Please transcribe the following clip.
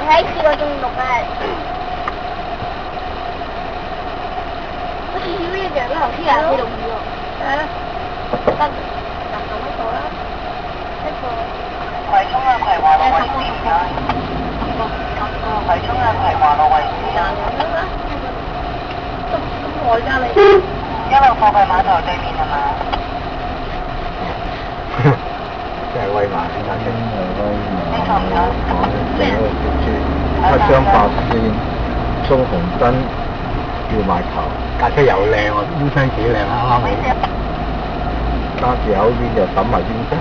你喺試過中六啊？好似少一樣都頭先啊，四六二喎。係啊，得就一個啦，一個。葵涌啊，葵華路維斯唔該。葵涌啊，葵華路維斯啊。咁耐㗎你？一路貨櫃碼頭對面係嘛？即係威馬先架車。你錯唔錯？整個小豬，黑雙白線，衝紅燈，要碼頭，架車又靚喎，U turn幾靚啊，啱啱好。揸住口邊就抌埋邊頭。